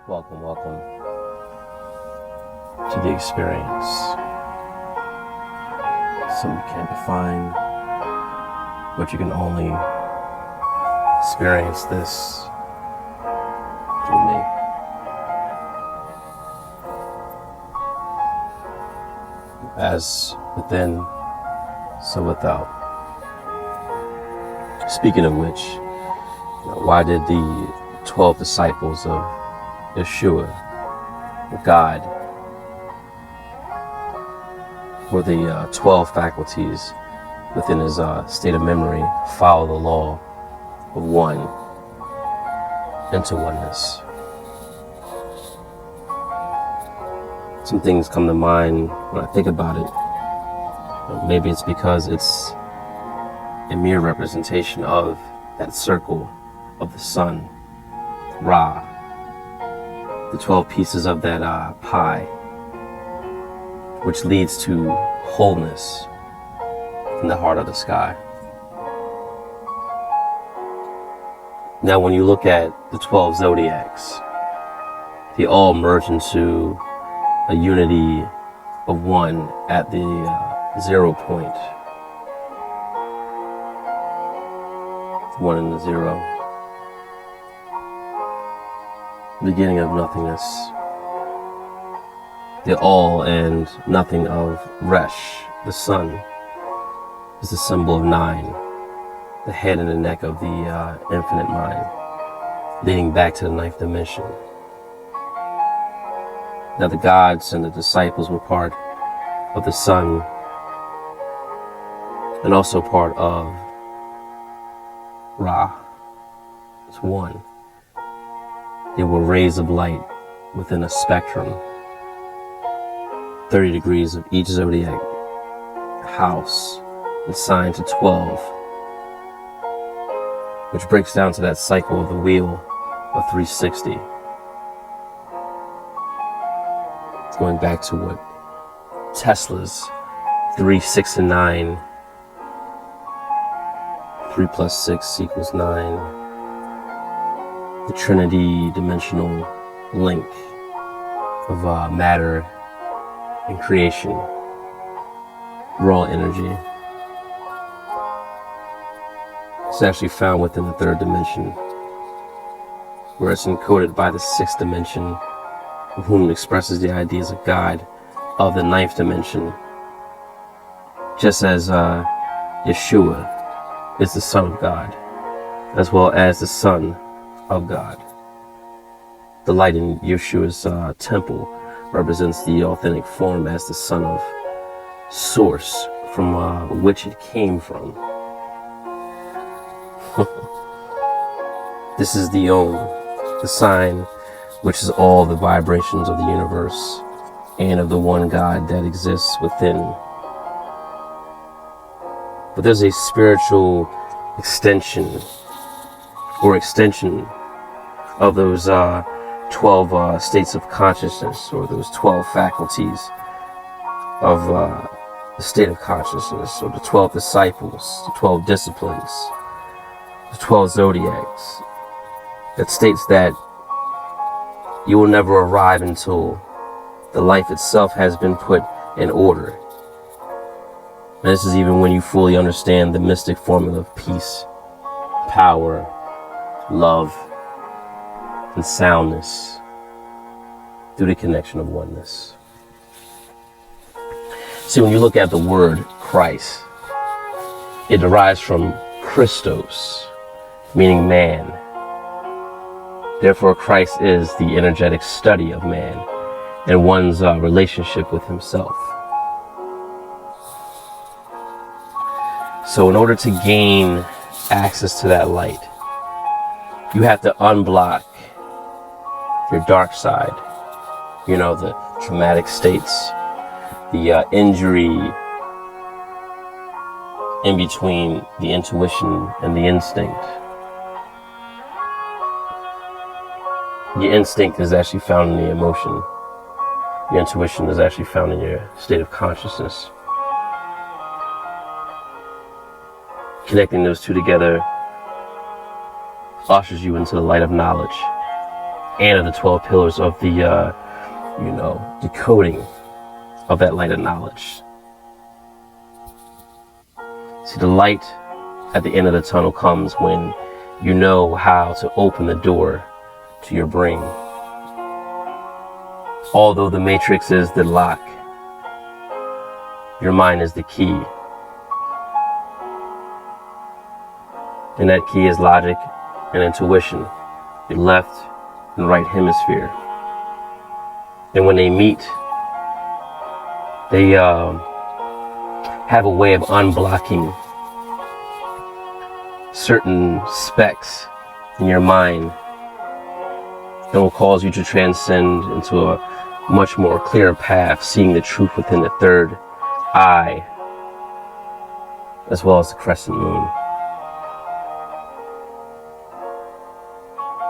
Welcome to the experience. Something you can't define, but you can only experience this through me. As within, so without. Speaking of which, why did the 12 disciples of Yeshua, God, or the 12 faculties within his state of memory, follow the law of one into oneness? Some things come to mind when I think about it. Maybe it's because it's a mere representation of that circle of the sun, Ra, the 12 pieces of that pie, which leads to wholeness in the heart of the sky. Now, when you look at the 12 zodiacs, they all merge into a unity of one at the 0 point. One and the zero. Beginning of nothingness. The all and nothing of Resh, the sun, is the symbol of 9, the head and the neck of the infinite mind, leading back to the 9th dimension. Now the gods and the disciples were part of the sun and also part of Ra. It's one. They were rays of light within a spectrum, 30 degrees of each zodiac house, assigned to 12, which breaks down to that cycle of the wheel of 360. Going back to what Tesla's 3, 6, and 9, 3 plus 6 equals 9. The Trinity dimensional link of matter and creation, raw energy. It's actually found within the 3rd dimension, where it's encoded by the 6th dimension, of whom expresses the ideas of God of the 9th dimension, just as Yeshua is the Son of God, as well as the Son of God. The light in Yeshua's temple represents the authentic form as the Son of Source, from which it came from. This is the Om, the sign which is all the vibrations of the universe and of the one God that exists within. But there's a spiritual extension of those 12 states of consciousness, or those 12 faculties of the state of consciousness, or the 12 disciples, the 12 disciplines, the 12 zodiacs, that states that you will never arrive until the life itself has been put in order. And this is even when you fully understand the mystic formula of peace, power, love, and soundness through the connection of oneness. See, when you look at the word Christ, it derives from Christos, meaning man. Therefore, Christ is the energetic study of man and one's relationship with himself. So in order to gain access to that light, you have to unblock your dark side, the traumatic states, the injury in between the intuition and the instinct. Your instinct is actually found in the emotion. Your intuition is actually found in your state of consciousness. Connecting those two together ushers you into the light of knowledge, and of the 12 pillars of the, decoding of that light of knowledge. See, the light at the end of the tunnel comes when you know how to open the door to your brain. Although the matrix is the lock, your mind is the key. And that key is logic and intuition, the left and right hemisphere. And when they meet, they have a way of unblocking certain specs in your mind that will cause you to transcend into a much more clearer path, seeing the truth within the third eye, as well as the crescent moon.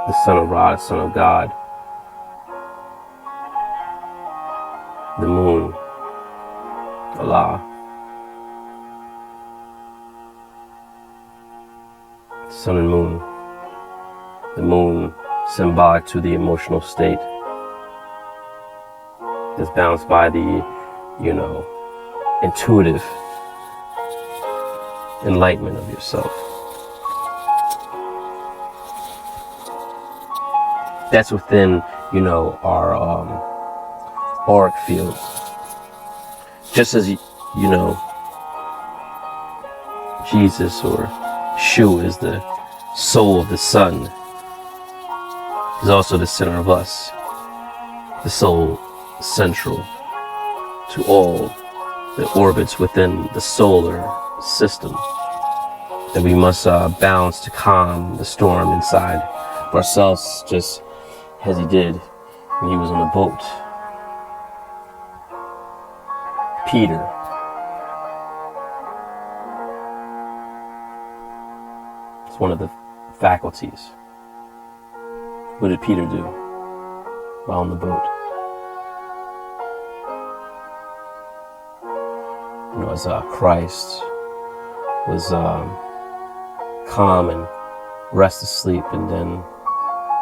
The Son of Ra, the Son of God, the moon, Allah, sun and moon, the moon symbolic to the emotional state that's balanced by the, intuitive enlightenment of yourself. That's within, our auric field. Just as, Jesus or Shu is the soul of the sun, is also the center of us, the soul central to all the orbits within the solar system that we must balance to calm the storm inside of ourselves, just as he did when he was on the boat. Peter, it's one of the faculties. What did Peter do while on the boat? As Christ was calm and rest asleep, and then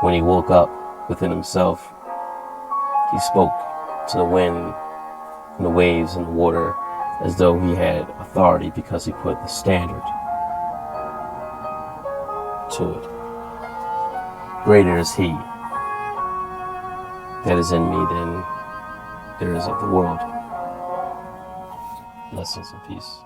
when he woke up within himself, he spoke to the wind and the waves and the water as though he had authority, because he put the standard to it. Greater is he that is in me than there is of the world. Blessings and peace.